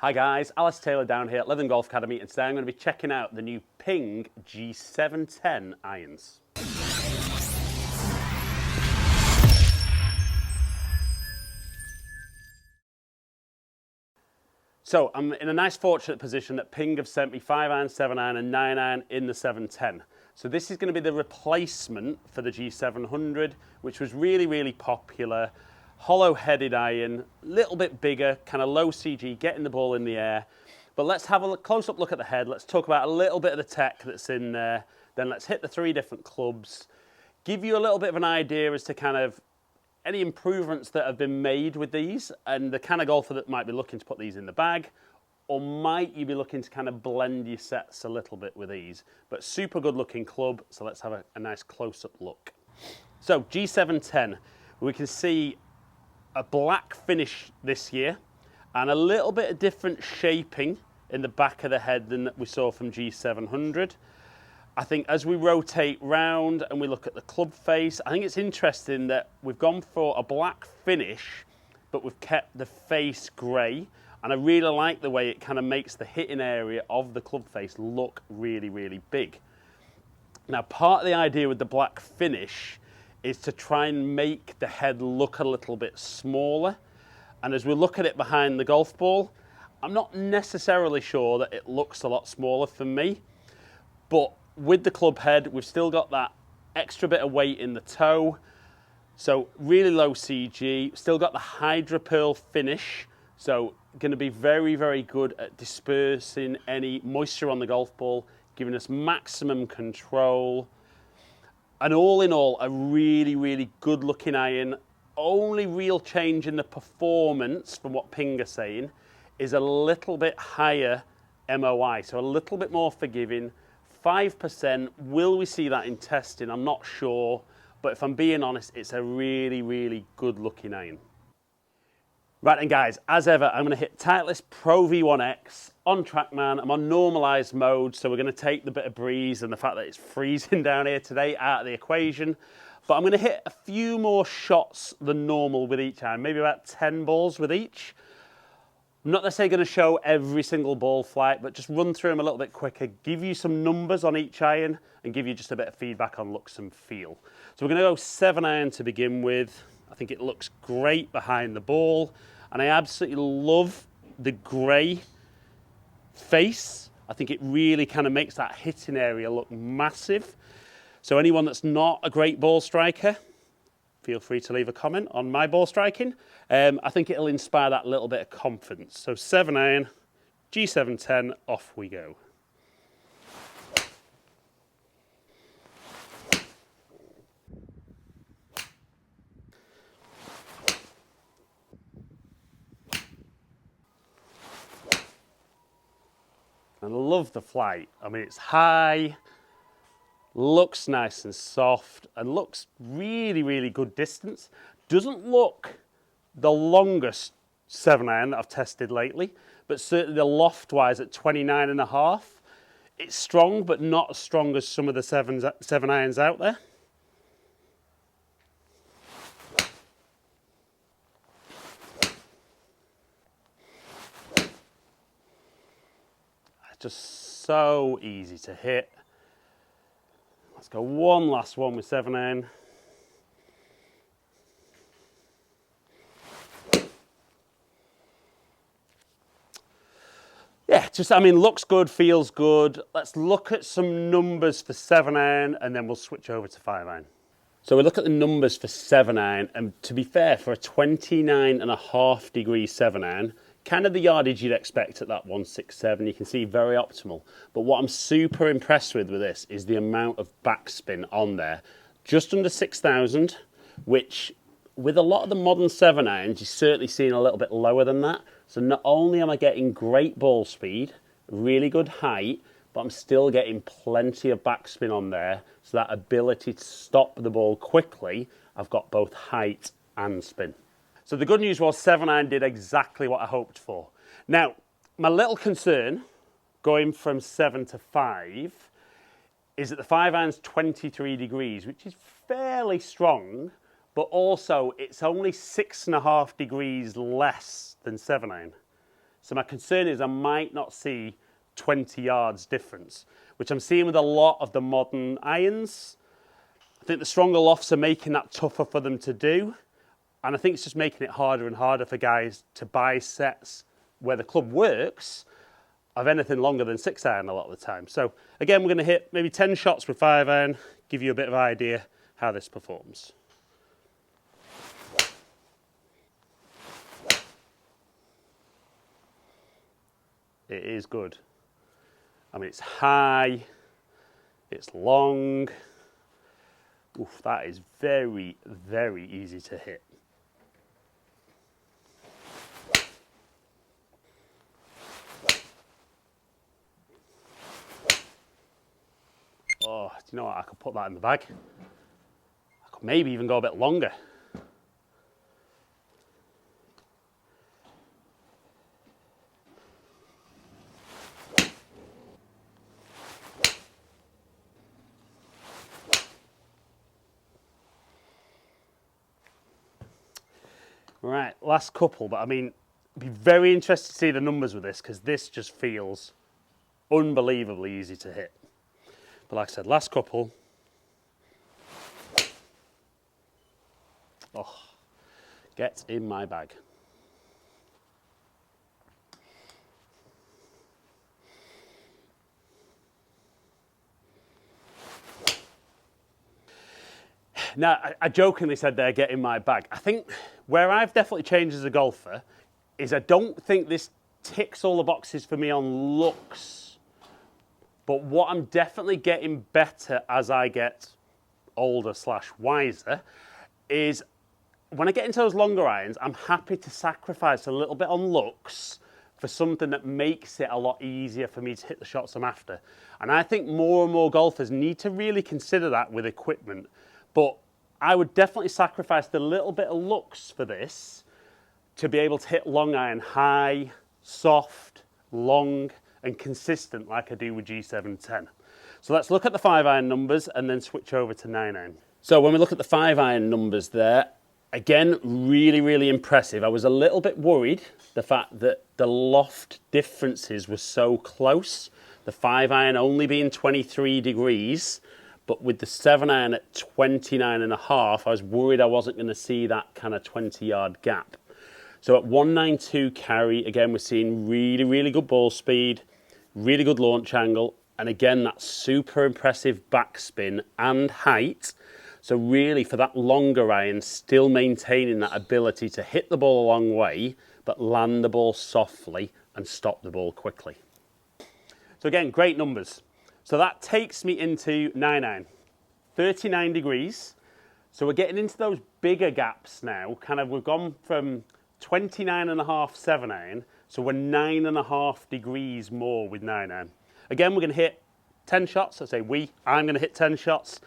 Hi guys, Alice Taylor down here at Living Golf Academy, and today I'm going to be checking out the new Ping G710 irons. So I'm in a nice fortunate position that Ping have sent me 5-iron, 7-iron and 9-iron in the 710. So this is going to be the replacement for the G700, which was really popular. Hollow-headed iron, little bit bigger, kind of low CG, getting the ball in the air. But let's have a close-up look at the head. Let's talk about a little bit of the tech that's in there. Then let's hit the 3 different clubs. Give you a little bit of an idea as to kind of any improvements that have been made with these and the kind of golfer that might be looking to put these in the bag, or might you be looking to kind of blend your sets a little bit with these. But super good looking club, so let's have a nice close-up look. So G710, we can see a black finish this year and a little bit of different shaping in the back of the head than we saw from G700. I think as we rotate round and we look at the club face, I think it's interesting that we've gone for a black finish, but we've kept the face grey. And I really like the way it kind of makes the hitting area of the club face look really big. Now, part of the idea with the black finish is to try and make the head look a little bit smaller. And as we look at it behind the golf ball, I'm not necessarily sure that it looks a lot smaller for me, but with the club head, we've still got that extra bit of weight in the toe. So really low CG, still got the hydropearl finish. So going to be very good at dispersing any moisture on the golf ball, giving us maximum control. And all in all, a really good looking iron. Only real change in the performance from what Ping are saying is a little bit higher MOI, so a little bit more forgiving. 5%, will we see that in testing? I'm not sure, but if I'm being honest, it's a really good looking iron. Right then guys, as ever, I'm going to hit Titleist Pro V1X on TrackMan. I'm on normalised mode, so we're going to take the bit of breeze and the fact that it's freezing down here today out of the equation. But I'm going to hit a few more shots than normal with each iron, maybe about 10 balls with each. I'm not necessarily going to show every single ball flight, but just run through them a little bit quicker, give you some numbers on each iron, and give you just a bit of feedback on looks and feel. So we're going to go 7-iron to begin with. I think it looks great behind the ball, and I absolutely love the grey face. I think it really kind of makes that hitting area look massive. So anyone that's not a great ball striker, feel free to leave a comment on my ball striking. I think it'll inspire that little bit of confidence. So 7-iron, G710, off we go. I love the flight. I mean, it's high, looks nice and soft, and looks really good distance. Doesn't look the longest 7-iron that I've tested lately, but certainly the loft-wise at 29.5, it's strong, but not as strong as some of the 7-irons out there. Just so easy to hit. Let's go one last one with 7-iron. Yeah, I mean, looks good, feels good. Let's look at some numbers for 7-iron and then we'll switch over to 5-iron. So we look at the numbers for 7-iron, and to be fair, for a 29.5 degree 7-iron, kind of the yardage you'd expect at that 167, you can see very optimal. But what I'm super impressed with this is the amount of backspin on there. Just under 6,000, which with a lot of the modern 7-irons, you're certainly seeing a little bit lower than that. So not only am I getting great ball speed, really good height, but I'm still getting plenty of backspin on there. So that ability to stop the ball quickly, I've got both height and spin. So the good news was 7-iron did exactly what I hoped for. Now, my little concern going from 7 to 5 is that the 5-iron's 23 degrees, which is fairly strong, but also it's only 6.5 degrees less than 7-iron. So my concern is I might not see 20 yards difference, which I'm seeing with a lot of the modern irons. I think the stronger lofts are making that tougher for them to do. And I think it's just making it harder and harder for guys to buy sets where the club works of anything longer than 6-iron a lot of the time. So again, we're going to hit maybe 10 shots with 5-iron, give you a bit of idea how this performs. It is good. I mean, it's high, it's long. Oof, that is very, very easy to hit. Oh, do you know what? I could put that in the bag. I could maybe even go a bit longer. Right, last couple, but I mean, I'd be very interested to see the numbers with this because this just feels unbelievably easy to hit. But like I said, last couple. Oh, get in my bag. Now, I jokingly said there, get in my bag. I think where I've definitely changed as a golfer is I don't think this ticks all the boxes for me on looks. But what I'm definitely getting better as I get older / wiser is when I get into those longer irons, I'm happy to sacrifice a little bit on looks for something that makes it a lot easier for me to hit the shots I'm after. And I think more and more golfers need to really consider that with equipment. But I would definitely sacrifice the little bit of looks for this to be able to hit long iron high, soft, long, and consistent like I do with G710. So let's look at the 5-iron numbers and then switch over to 9-iron. So when we look at the 5-iron numbers there, again, really, really impressive. I was a little bit worried the fact that the loft differences were so close. The 5-iron only being 23 degrees. But with the 7-iron at 29.5, I was worried I wasn't going to see that kind of 20-yard gap. So at 192 carry, again, we're seeing really, really good ball speed, really good launch angle, and again, that super impressive backspin and height. So really, for that longer iron, still maintaining that ability to hit the ball a long way, but land the ball softly and stop the ball quickly. So again, great numbers. So that takes me into 9-iron, 39 degrees. So we're getting into those bigger gaps now. Kind of, we've gone from 29.5 7-iron, so we're 9.5 degrees more with 9-iron. Again, we're going to hit 10 shots. I say I'm going to hit 10 shots,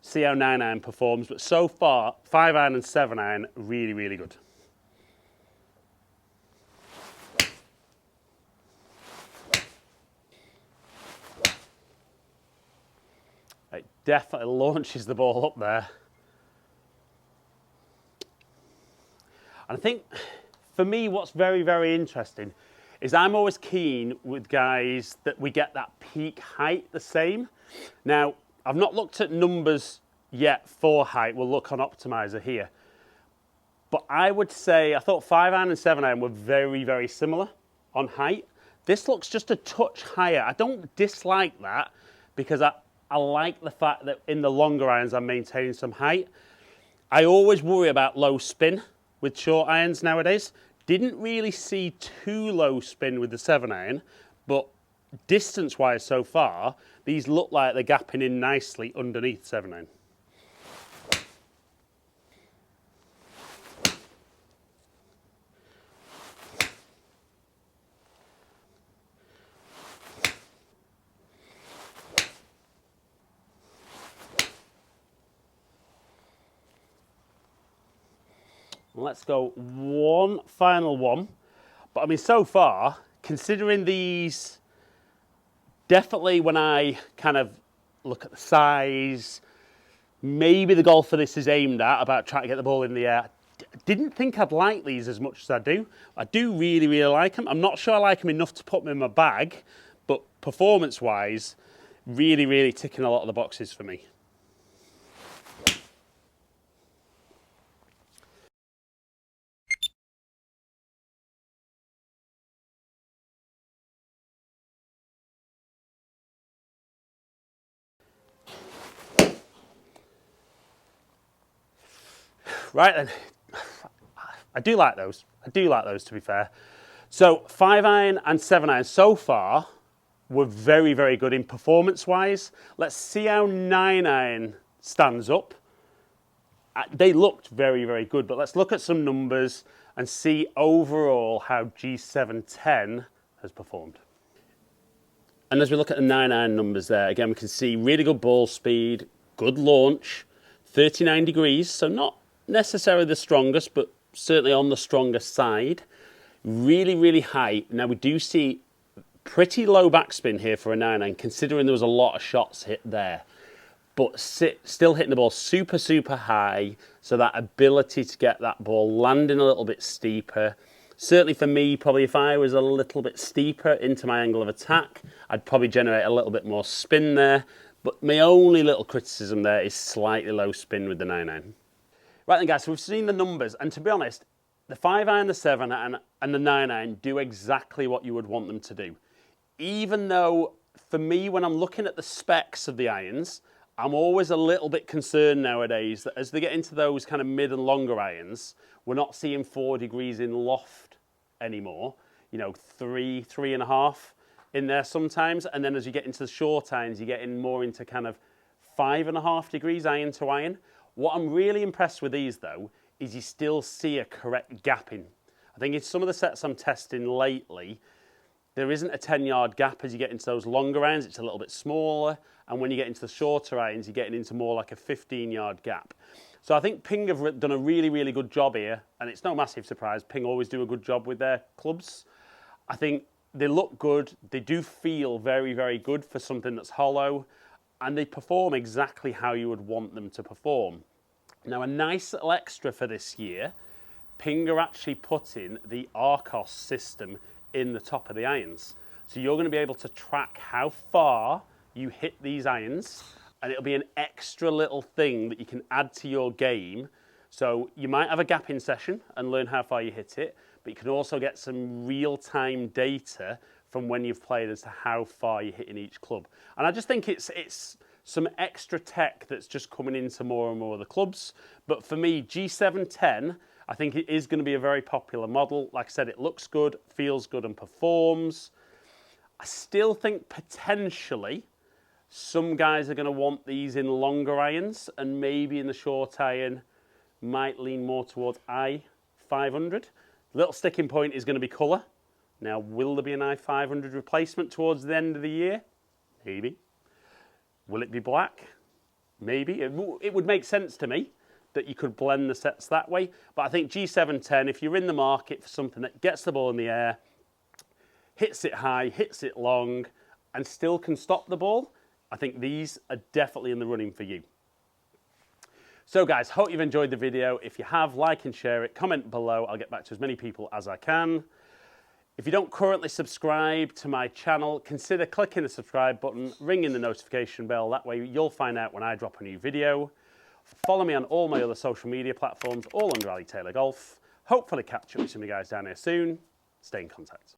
see how 9-iron performs. But so far, 5-iron and 7-iron, really, really good. It definitely launches the ball up there. And I think, for me, what's very, very interesting is I'm always keen with guys that we get that peak height the same. Now, I've not looked at numbers yet for height. We'll look on Optimizer here. But I would say, I thought 5-iron and 7-iron were very, very similar on height. This looks just a touch higher. I don't dislike that because I like the fact that in the longer irons I'm maintaining some height. I always worry about low spin with short irons nowadays. Didn't really see too low spin with the 7-iron, but distance-wise so far, these look like they're gapping in nicely underneath 7-iron. Let's go one final one. But I mean, so far, considering these, definitely when I kind of look at the size, maybe the golf for this is aimed at, about trying to get the ball in the air, didn't think I'd like these as much as I do. I do really, really like them. I'm not sure I like them enough to put them in my bag, but performance-wise, really, really ticking a lot of the boxes for me. Right then, I do like those. I do like those, to be fair. So 5-iron and 7-iron so far were very, very good in performance-wise. Let's see how 9-iron stands up. They looked very, very good, but let's look at some numbers and see overall how G710 has performed. And as we look at the 9-iron numbers there, again, we can see really good ball speed, good launch, 39 degrees, so not necessarily the strongest, but certainly on the stronger side. Really, really high. Now, we do see pretty low backspin here for a 9-iron, considering there was a lot of shots hit there. But still hitting the ball super, super high, so that ability to get that ball landing a little bit steeper. Certainly for me, probably if I was a little bit steeper into my angle of attack, I'd probably generate a little bit more spin there. But my only little criticism there is slightly low spin with the 9-iron. Right then, guys, so we've seen the numbers, and to be honest, the 5-iron, the 7-iron, and the 9-iron do exactly what you would want them to do. Even though, for me, when I'm looking at the specs of the irons, I'm always a little bit concerned nowadays that as they get into those kind of mid and longer irons, we're not seeing 4 degrees in loft anymore. You know, 3.5 in there sometimes. And then as you get into the short irons, you're getting more into kind of 5.5 degrees iron to iron. What I'm really impressed with these, though, is you still see a correct gapping. I think in some of the sets I'm testing lately, there isn't a 10-yard gap as you get into those longer irons. It's a little bit smaller. And when you get into the shorter irons, you're getting into more like a 15-yard gap. So I think Ping have done a really, really good job here. And it's no massive surprise. Ping always do a good job with their clubs. I think they look good. They do feel very, very good for something that's hollow. And they perform exactly how you would want them to perform. Now, a nice little extra for this year, Ping are actually putting the Arccos system in the top of the irons. So you're going to be able to track how far you hit these irons, and it'll be an extra little thing that you can add to your game. So you might have a gapping session and learn how far you hit it, but you can also get some real-time data from when you've played as to how far you hit in each club. And I just think it's some extra tech that's just coming into more and more of the clubs. But for me, G710, I think it is going to be a very popular model. Like I said, it looks good, feels good, and performs. I still think potentially some guys are going to want these in longer irons, and maybe in the short iron might lean more towards I500. Little sticking point is going to be colour. Now, will there be an I500 replacement towards the end of the year? Maybe. Will it be black? Maybe. It would make sense to me that you could blend the sets that way. But I think G710, if you're in the market for something that gets the ball in the air, hits it high, hits it long, and still can stop the ball, I think these are definitely in the running for you. So guys, hope you've enjoyed the video. If you have, like and share it, comment below. I'll get back to as many people as I can. If you don't currently subscribe to my channel, consider clicking the subscribe button, ringing the notification bell. That way you'll find out when I drop a new video. Follow me on all my other social media platforms, all under Ali Taylor Golf. Hopefully catch up with some of you guys down here soon. Stay in contact.